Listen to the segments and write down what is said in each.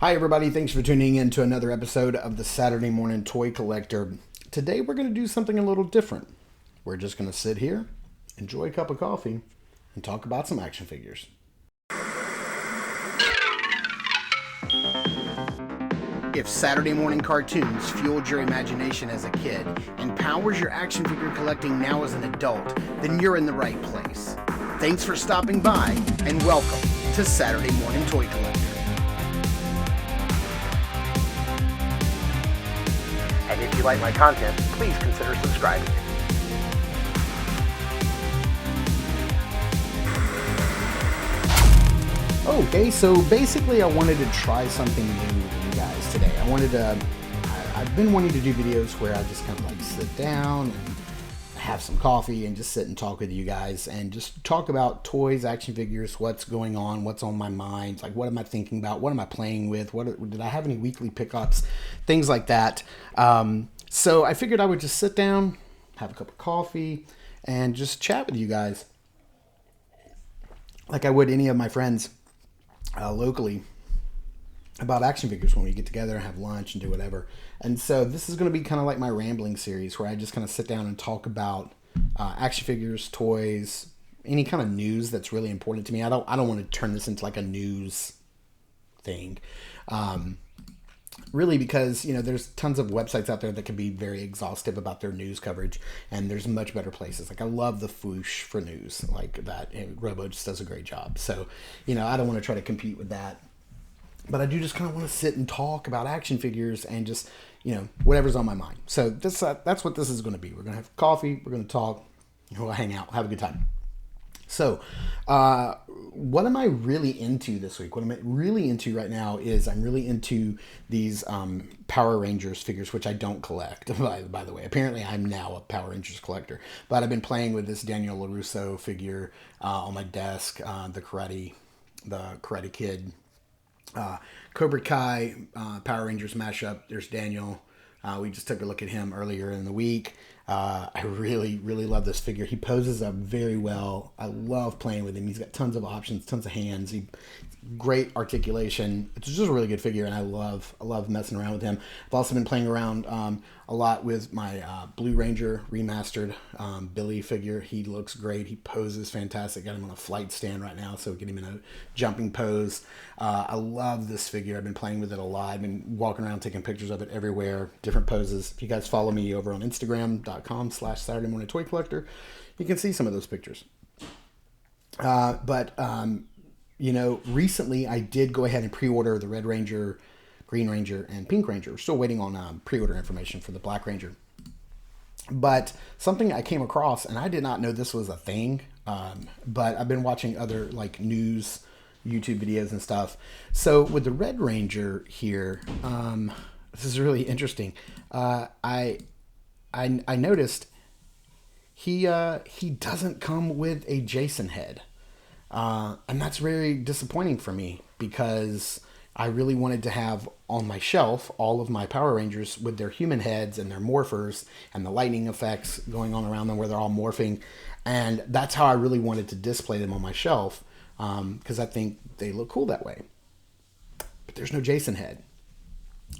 Hi, everybody. Thanks for tuning in to another episode of the Saturday Morning Toy Collector. Today, we're going to do something a little different. We're just going to sit here, enjoy a cup of coffee, and talk about some action figures. If Saturday morning cartoons fueled your imagination as a kid and powers your action figure collecting now as an adult, then you're in the right place. Thanks for stopping by, and welcome to Saturday Morning Toy Collector. And if you like my content, please consider subscribing. Okay, so basically I wanted to try something new with you guys today. I've been wanting to do videos where I just kind of like sit down and have some coffee and just sit and talk with you guys and just talk about toys, action figures, what's going on, what's on my mind, like what am I thinking about, what am I playing with, did I have any weekly pickups, things like that. So I figured I would just sit down, have a cup of coffee, and just chat with you guys like I would any of my friends locally about action figures when we get together and have lunch and do whatever. And so this is going to be kind of like my rambling series where I just kind of sit down and talk about action figures, toys, any kind of news that's really important to me. I don't want to turn this into like a news thing. Really, because there's tons of websites out there that can be very exhaustive about their news coverage, and there's much better places. Like I love the Foosh for news, like that. And Robo just does a great job. So I don't want to try to compete with that, but I do just kind of want to sit and talk about action figures and just whatever's on my mind. So that's what this is going to be. We're going to have coffee. We're going to talk. We'll hang out. Have a good time. So, what am I really into this week? What I'm really into right now is I'm really into these Power Rangers figures, which I don't collect, by the way. Apparently, I'm now a Power Rangers collector. But I've been playing with this Daniel LaRusso figure on my desk, the Karate Kid, Cobra Kai, Power Rangers mashup. There's Daniel. We just took a look at him earlier in the week. I really, really love this figure. He poses up very well. I love playing with him. He's got tons of options, tons of hands. Great articulation. It's just a really good figure, and I love messing around with him. I've also been playing around a lot with my Blue Ranger remastered Billy figure. He looks great. He poses fantastic. Got him on a flight stand right now, so get him in a jumping pose. I love this figure. I've been playing with it a lot. I've been walking around taking pictures of it everywhere, different poses. If you guys follow me over on Instagram.com/Saturday Morning Toy Collector, you can see some of those pictures. Recently I did go ahead and pre-order the Red Ranger, Green Ranger, and Pink Ranger. We're still waiting on pre-order information for the Black Ranger. But something I came across, and I did not know this was a thing, but I've been watching other like news YouTube videos and stuff. So with the Red Ranger here, this is really interesting. I noticed he doesn't come with a Jason head. And that's very disappointing for me because I really wanted to have on my shelf all of my Power Rangers with their human heads and their morphers and the lightning effects going on around them where they're all morphing. And that's how I really wanted to display them on my shelf because I think they look cool that way. But there's no Jason head.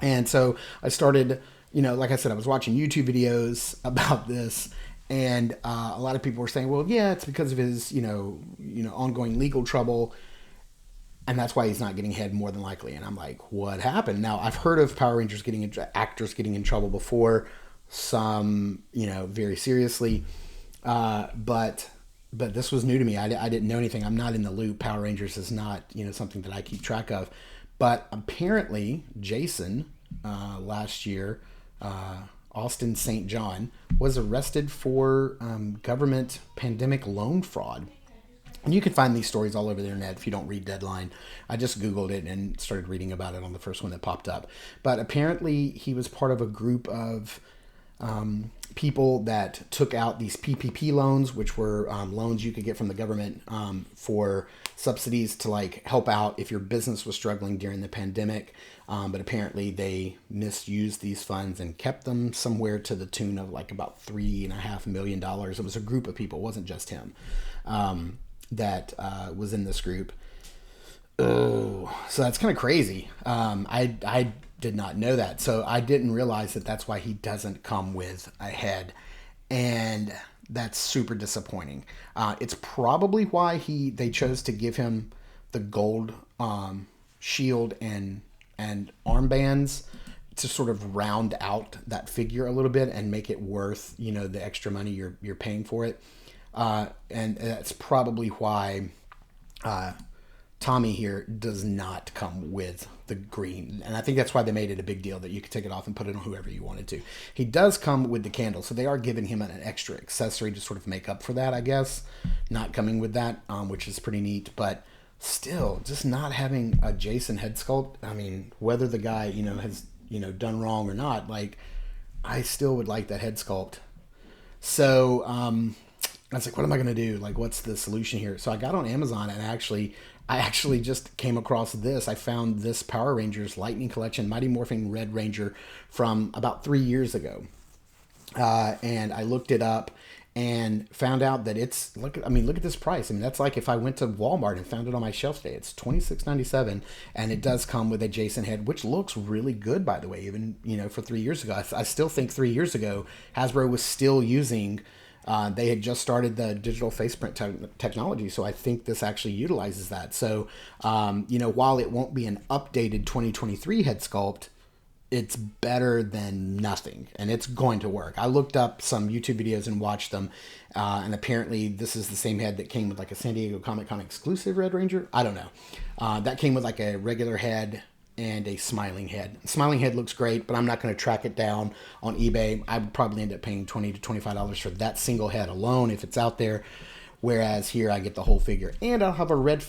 And so I started, like I said, I was watching YouTube videos about this. And a lot of people were saying, well, yeah, it's because of his, ongoing legal trouble. And that's why he's not getting head more than likely. And I'm like, what happened? Now, I've heard of Power Rangers actors getting in trouble before, some, very seriously. But this was new to me. I didn't know anything. I'm not in the loop. Power Rangers is not, something that I keep track of. But apparently, Jason, last year, Austin St. John, was arrested for government pandemic loan fraud. And you can find these stories all over the internet if you don't read Deadline. I just Googled it and started reading about it on the first one that popped up. But apparently he was part of a group of people that took out these PPP loans, which were loans you could get from the government for subsidies to like help out if your business was struggling during the pandemic. But apparently they misused these funds and kept them somewhere to the tune of like about $3.5 million. It was a group of people. It wasn't just him that was in this group. Oh, so that's kind of crazy. I did not know that, so I didn't realize that that's why he doesn't come with a head, and that's super disappointing. It's probably why they chose to give him the gold shield and armbands to sort of round out that figure a little bit and make it worth the extra money you're paying for it, and that's probably why Tommy here does not come with the green. And I think that's why they made it a big deal that you could take it off and put it on whoever you wanted to. He does come with the candle, so they are giving him an extra accessory to sort of make up for that, I guess. Not coming with that, which is pretty neat. But still, just not having a Jason head sculpt. I mean, whether the guy, has, done wrong or not, like, I still would like that head sculpt. So, I was like, what am I going to do? Like, what's the solution here? So I got on Amazon and I actually just came across this. I found this Power Rangers Lightning Collection Mighty Morphin Red Ranger from about 3 years ago. And I looked it up and found out that look at this price. I mean, that's like if I went to Walmart and found it on my shelf today. It's $26.97, and it does come with a Jason head, which looks really good, by the way. Even for 3 years ago, I still think 3 years ago Hasbro was still using. They had just started the digital faceprint technology, so I think this actually utilizes that. So, while it won't be an updated 2023 head sculpt, it's better than nothing, and it's going to work. I looked up some YouTube videos and watched them, and apparently this is the same head that came with like a San Diego Comic-Con exclusive Red Ranger. I don't know. That came with like a regular head and a smiling head. Smiling head looks great, but I'm not going to track it down on eBay. I would probably end up paying $20 to $25 for that single head alone if it's out there. Whereas here I get the whole figure, and I'll have a Red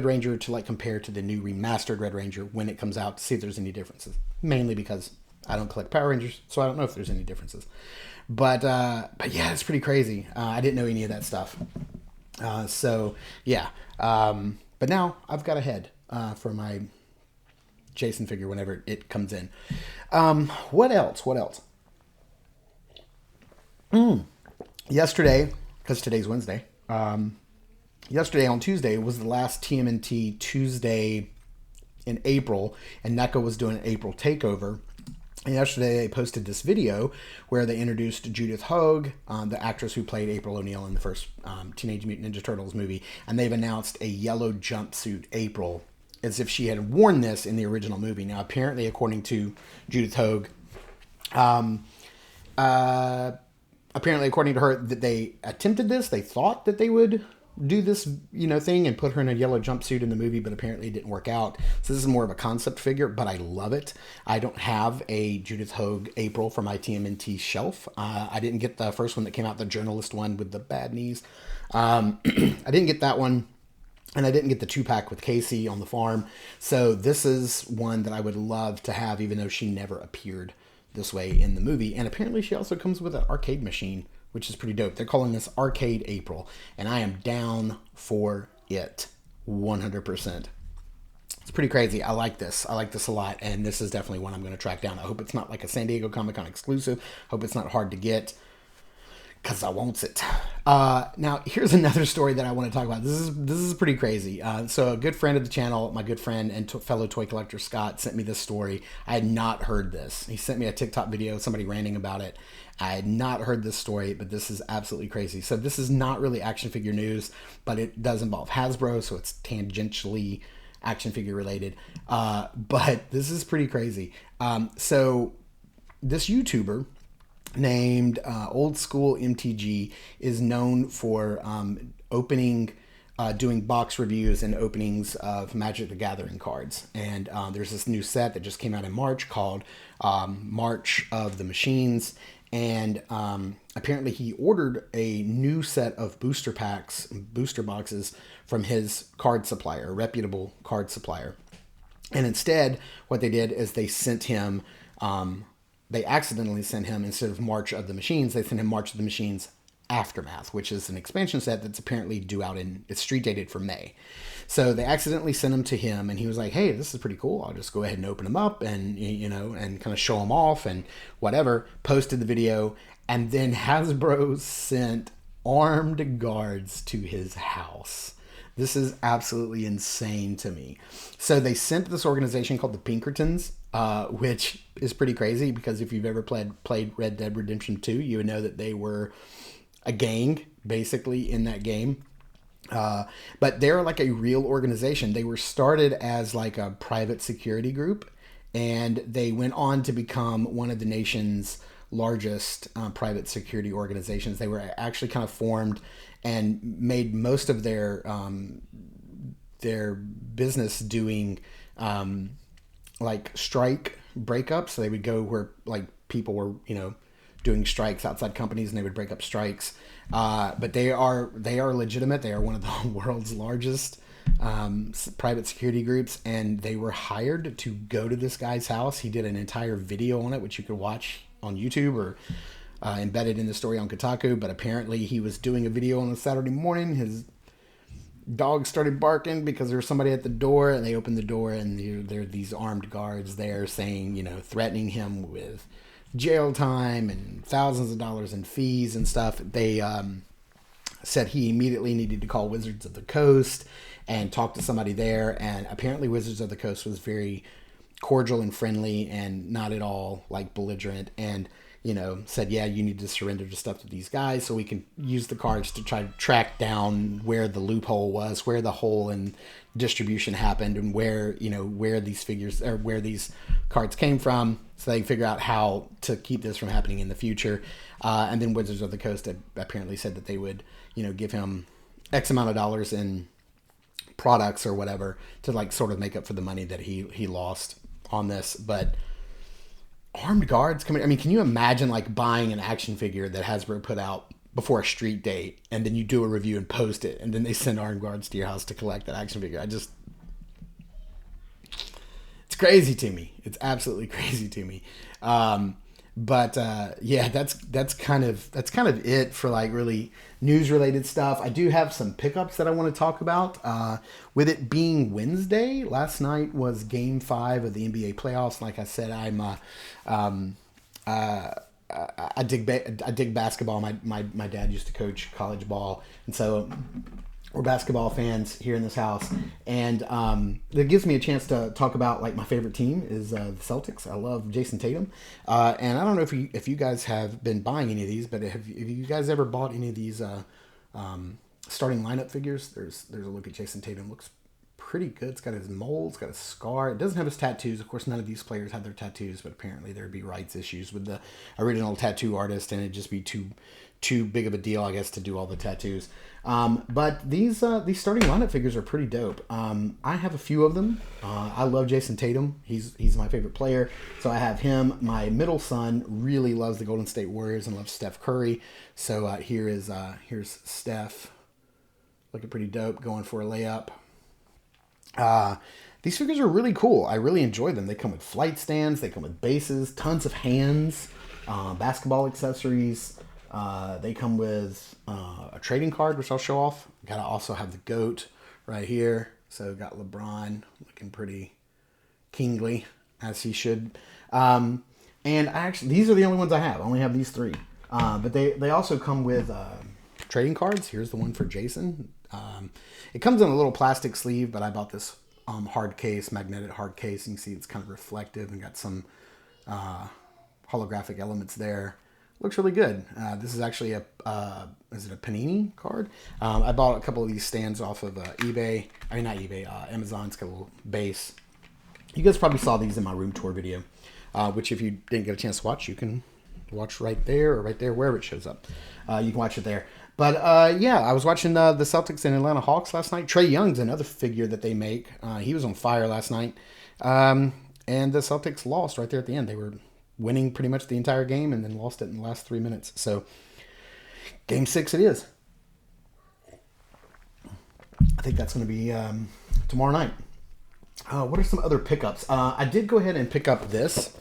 Ranger to like compare to the new remastered Red Ranger when it comes out to see if there's any differences. Mainly because I don't collect Power Rangers, so I don't know if there's any differences. But yeah, it's pretty crazy. I didn't know any of that stuff. So yeah, but now I've got a head for my Jason figure whenever it comes in. What else? Yesterday, because today's Wednesday, yesterday on Tuesday was the last TMNT Tuesday in April, and NECA was doing an April takeover. And yesterday they posted this video where they introduced Judith Hoag, the actress who played April O'Neil in the first Teenage Mutant Ninja Turtles movie, and they've announced a yellow jumpsuit April, as if she had worn this in the original movie. Now, apparently, according to Judith Hoag, apparently, according to her, that they attempted this. They thought that they would do this, thing and put her in a yellow jumpsuit in the movie, but apparently it didn't work out. So this is more of a concept figure, but I love it. I don't have a Judith Hoag April for my TMNT shelf. I didn't get the first one that came out, the journalist one with the bad knees. I didn't get that one. And I didn't get the 2-pack with Casey on the farm. So this is one that I would love to have, even though she never appeared this way in the movie. And apparently she also comes with an arcade machine, which is pretty dope. They're calling this Arcade April, and I am down for it 100%. It's pretty crazy. I like this. I like this a lot, and this is definitely one I'm going to track down. I hope it's not like a San Diego Comic-Con exclusive. Hope it's not hard to get, because I wants it. Now, here's another story that I want to talk about. This is pretty crazy. So a good friend of the channel, my good friend and fellow toy collector Scott, sent me this story. I had not heard this. He sent me a TikTok video, somebody ranting about it. I had not heard this story, but this is absolutely crazy. So this is not really action figure news, but it does involve Hasbro, so it's tangentially action figure related. But this is pretty crazy. So this YouTuber named Old School MTG is known for doing box reviews and openings of Magic the Gathering cards. And there's this new set that just came out in March called March of the Machines. And apparently he ordered a new set of booster boxes from his card supplier, a reputable card supplier. And instead, what they did is they sent him, they accidentally sent him, instead of March of the Machines, they sent him March of the Machines Aftermath, which is an expansion set that's apparently due out it's street dated for May. So they accidentally sent them to him, and he was like, hey, this is pretty cool. I'll just go ahead and open them up and, and kind of show them off and whatever. Posted the video, and then Hasbro sent armed guards to his house. This is absolutely insane to me. So they sent this organization called the Pinkertons, which is pretty crazy because if you've ever played Red Dead Redemption 2, you would know that they were a gang basically in that game. But they're like a real organization. They were started as like a private security group, and they went on to become one of the nation's largest private security organizations. They were actually kind of formed and made most of their business doing like strike breakups. So they would go where like people were, doing strikes outside companies, and they would break up strikes. But they are legitimate. They are one of the world's largest private security groups, and they were hired to go to this guy's house. He did an entire video on it, which you could watch on YouTube or embedded in the story on Kotaku. But apparently, he was doing a video on a Saturday morning. His dog started barking because there was somebody at the door, and they opened the door, and there are these armed guards there saying, threatening him with jail time and thousands of dollars in fees and stuff. They said he immediately needed to call Wizards of the Coast and talk to somebody there. And apparently Wizards of the Coast was very cordial and friendly and not at all like belligerent, and said, yeah, you need to surrender the stuff to these guys so we can use the cards to try to track down where the loophole was, where the hole in distribution happened, and where these figures or where these cards came from, so they can figure out how to keep this from happening in the future. And then Wizards of the Coast had apparently said that they would, give him X amount of dollars in products or whatever to like sort of make up for the money that he lost on this. But armed guards coming. I mean, can you imagine like buying an action figure that Hasbro put out before a street date, and then you do a review and post it, and then they send armed guards to your house to collect that action figure? It's crazy to me. It's absolutely crazy to me. But yeah, that's kind of it for like really news related stuff. I do have some pickups that I want to talk about. With it being Wednesday, last night was Game 5 of the NBA playoffs. Like I said, I dig basketball. My dad used to coach college ball, and so we're basketball fans here in this house, and it gives me a chance to talk about like my favorite team is the Celtics. I love Jason Tatum, and I don't know if you guys have been buying any of these, but have you guys ever bought any of these starting lineup figures? There's a look at Jason Tatum. Looks pretty good. It's got his mold. It's got a scar. It doesn't have his tattoos. Of course, none of these players have their tattoos, but apparently there'd be rights issues with the original tattoo artist, and it'd just be too big of a deal, I guess, to do all the tattoos. But these starting lineup figures are pretty dope. I have a few of them. I love Jason Tatum. He's my favorite player, so I have him. My middle son really loves the Golden State Warriors and loves Steph Curry. So here's Steph, looking pretty dope, going for a layup. These figures are really cool. I really enjoy them. They come with flight stands. They come with bases, tons of hands, basketball accessories. They come with a trading card, which I'll show off. Gotta also have the GOAT right here. So got LeBron looking pretty kingly, as he should. And these are the only ones I have. I only have these three. But they also come with trading cards. Here's the one for Jason. It comes in a little plastic sleeve, but I bought this hard case, magnetic hard case. You can see it's kind of reflective and got some holographic elements there. Looks really good. This is actually is it a Panini card? I bought a couple of these stands off of eBay. I mean, not eBay, Amazon. It's got a little base. You guys probably saw these in my room tour video, which if you didn't get a chance to watch, you can watch right there or right there, wherever it shows up. You can watch it there. But yeah, I was watching the Celtics and Atlanta Hawks last night. Trae Young's another figure that they make. He was on fire last night. And the Celtics lost right there at the end. They were winning pretty much the entire game and then lost it in the last 3 minutes. So Game 6 it is. I think that's going to be tomorrow night. What are some other pickups? I did go ahead and pick up this.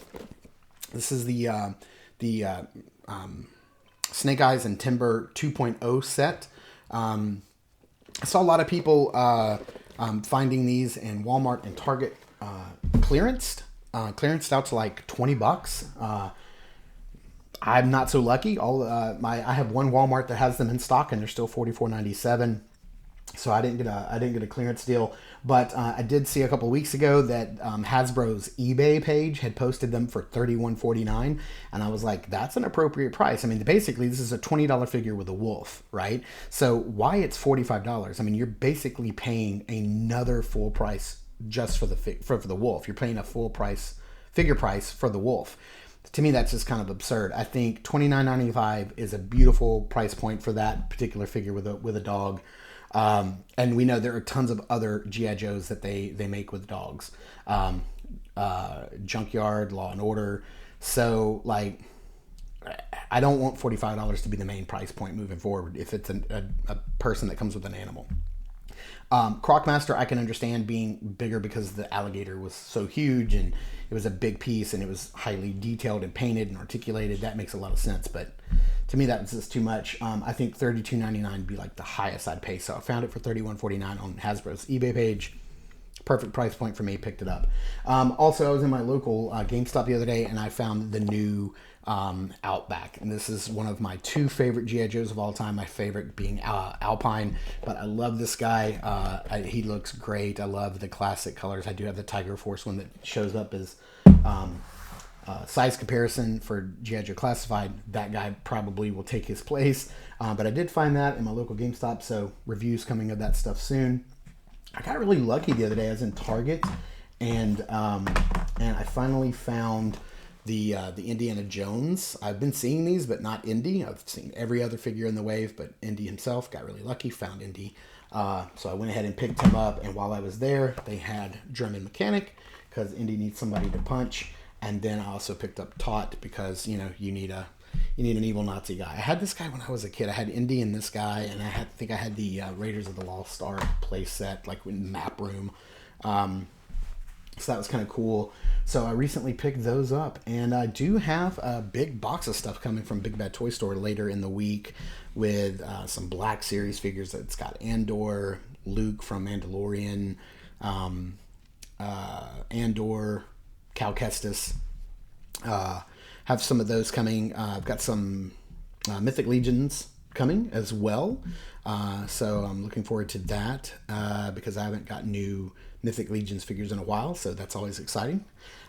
This is the Snake Eyes and Timber 2.0 set. I saw a lot of people finding these in Walmart and Target clearanced out to like $20. I'm not so lucky. I have one Walmart that has them in stock, and they're still $44.97. So I didn't get a clearance deal, but I did see a couple weeks ago that Hasbro's eBay page had posted them for $31.49, and I was like, that's an appropriate price. I mean, basically this is a $20 figure with a wolf, right? So why it's $45? I mean, you're basically paying another full price just for the wolf. You're paying a full price figure price for the wolf. To me, that's just kind of absurd. I think $29.95 is a beautiful price point for that particular figure with a dog. And we know there are tons of other G.I. Joes that they make with dogs. Junkyard, Law and Order. So, like, I don't want $45 to be the main price point moving forward if it's a person that comes with an animal. Crocmaster, I can understand being bigger because the alligator was so huge and it was a big piece and it was highly detailed and painted and articulated. That makes a lot of sense, but to me that was just too much. I think $32.99 would be like the highest I'd pay, so I found it for $31.49 on Hasbro's eBay page. Perfect price point for me. Picked it up. Also, I was in my local GameStop the other day and I found the new Outback, and this is one of my two favorite G.I. Joes of all time. My favorite being Alpine, but I love this guy. He looks great. I love the classic colors. I do have the Tiger Force one that shows up as size comparison for G.I. Joe Classified. That guy probably will take his place, but I did find that in my local GameStop, so reviews coming of that stuff soon. I got really lucky the other day. I was in Target, and I finally found the Indiana Jones. I've been seeing these, but not Indy. I've seen every other figure in the wave, but Indy himself. Got really lucky, found Indy. So I went ahead and picked him up, and while I was there, they had German Mechanic, because Indy needs somebody to punch. And then I also picked up Tot, because, you know, you need an evil Nazi guy. I had this guy when I was a kid. I had Indy and this guy, and I think I had the Raiders of the Lost Ark play set, like in Map Room. So that was kind of cool. So I recently picked those up, and I do have a big box of stuff coming from Big Bad Toy Store later in the week with some Black Series figures. It's got Andor, Luke from Mandalorian, Andor, Cal Kestis. Have some of those coming. I've got some Mythic Legions coming as well. So I'm looking forward to that because I haven't got new Mythic Legions figures in a while, so that's always exciting.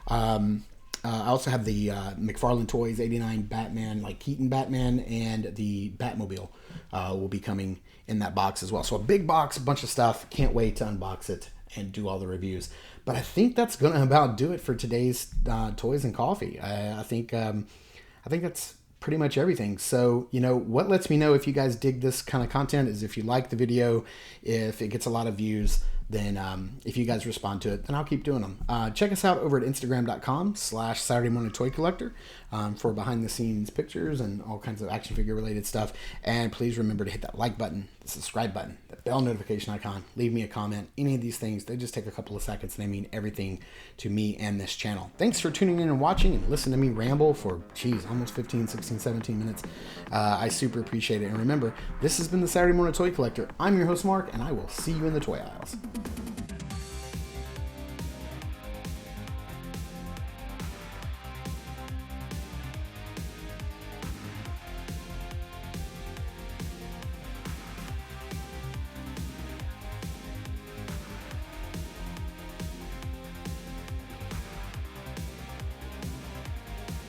I also have the McFarlane Toys 89 Batman, like Keaton Batman, and the Batmobile will be coming in that box as well. So a big box, a bunch of stuff. Can't wait to unbox it and do all the reviews. But I think that's going to about do it for today's Toys and Coffee. I think that's pretty much everything. So, you know, what lets me know if you guys dig this kind of content is if you like the video, if it gets a lot of views, then if you guys respond to it, then I'll keep doing them. Check us out over at Instagram.com/Saturday Morning Toy Collector for behind the scenes pictures and all kinds of action figure related stuff. And please remember to hit that like button, the subscribe button, the bell notification icon, leave me a comment. Any of these things, they just take a couple of seconds and they mean everything to me and this channel. Thanks for tuning in and watching and listening to me ramble for, almost 15, 16, 17 minutes. I super appreciate it. And remember, this has been the Saturday Morning Toy Collector. I'm your host, Mark, and I will see you in the toy aisles.